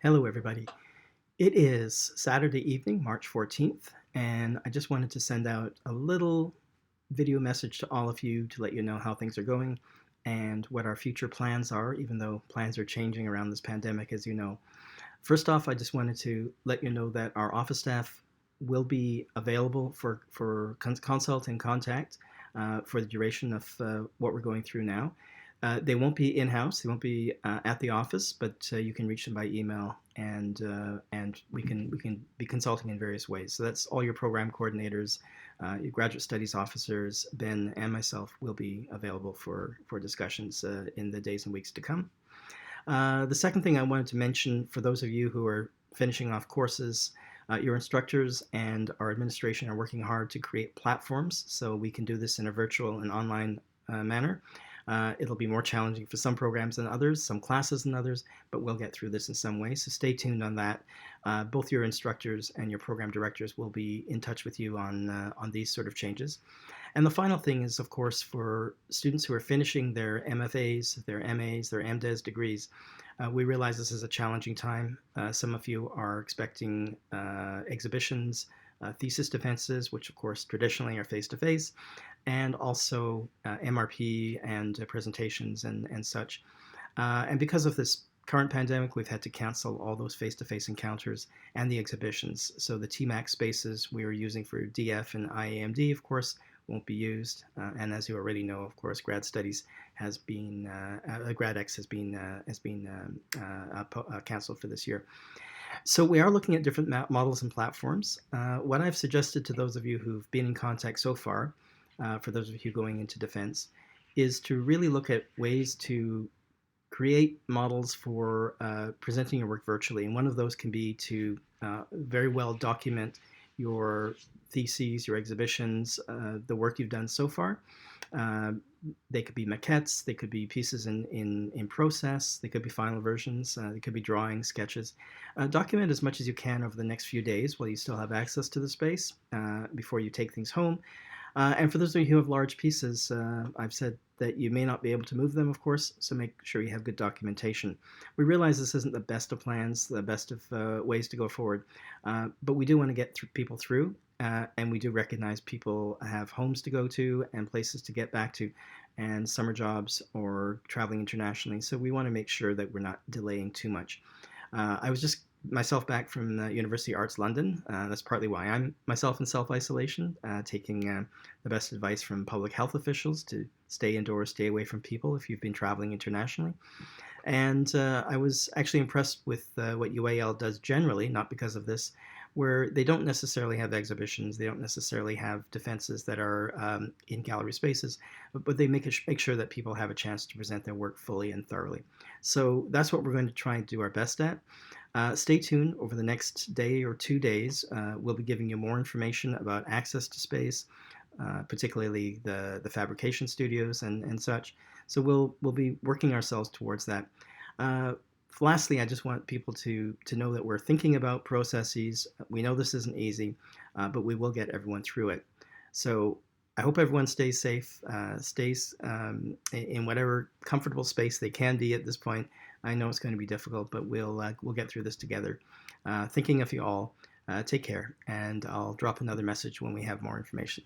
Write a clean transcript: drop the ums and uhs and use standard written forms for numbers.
Hello, everybody. It is Saturday evening, March 14th, and I just wanted to send out a little video message to all of you to let you know how things are going and what our future plans are, even though plans are changing around this pandemic, as you know. First off, I just wanted to let you know that our office staff will be available for consult and contact for the duration of what we're going through now. They won't be in-house. They won't be at the office, but you can reach them by email, and we can be consulting in various ways. So that's all your program coordinators, your graduate studies officers, Ben and myself will be available for discussions in the days and weeks to come. The second thing I wanted to mention for those of you who are finishing off courses, your instructors and our administration are working hard to create platforms so we can do this in a virtual and online manner. It'll be more challenging for some programs than others, some classes than others, but we'll get through this in some way. So stay tuned on that. Both your instructors and your program directors will be in touch with you on these sort of changes. And the final thing is, of course, for students who are finishing their MFAs, their MAs, their MDes degrees, we realize this is a challenging time. Some of you are expecting exhibitions, thesis defenses, which of course traditionally are face-to-face, and also MRP and presentations and such. And because of this current pandemic, we've had to cancel all those face-to-face encounters and the exhibitions. So the TMAC spaces we were using for DF and IAMD, of course, won't be used. And as you already know, of course, GradStudies has been, GradX has been canceled for this year. So we are looking at different models and platforms. What I've suggested to those of you who've been in contact so far, for those of you going into defense, is to really look at ways to create models for presenting your work virtually. And one of those can be to very well document your theses, your exhibitions, the work you've done so far. They could be maquettes, they could be pieces in process, they could be final versions, they could be drawings, sketches. Document as much as you can over the next few days while you still have access to the space before you take things home. And for those of you who have large pieces, I've said that you may not be able to move them, of course, so make sure you have good documentation. We realize this isn't the best of plans, the best of ways to go forward, but we do want to get people through, and we do recognize people have homes to go to and places to get back to, and summer jobs or traveling internationally, so we want to make sure that we're not delaying too much. I was just myself back from the University Arts London. That's partly why I'm myself in self-isolation, taking the best advice from public health officials to stay indoors, stay away from people if you've been traveling internationally. And I was actually impressed with what UAL does generally, not because of this, where they don't necessarily have exhibitions, they don't necessarily have defenses that are in gallery spaces, but they make sure that people have a chance to present their work fully and thoroughly. So that's what we're going to try and do our best at. Stay tuned over the next day or 2 days. We'll be giving you more information about access to space, particularly the fabrication studios and such. So we'll be working ourselves towards that. Lastly, I just want people to know that we're thinking about processes. We know this isn't easy, but we will get everyone through it. So I hope everyone stays safe, stays in whatever comfortable space they can be at this point. I know it's going to be difficult, but we'll get through this together. Thinking of you all, take care, and I'll drop another message when we have more information.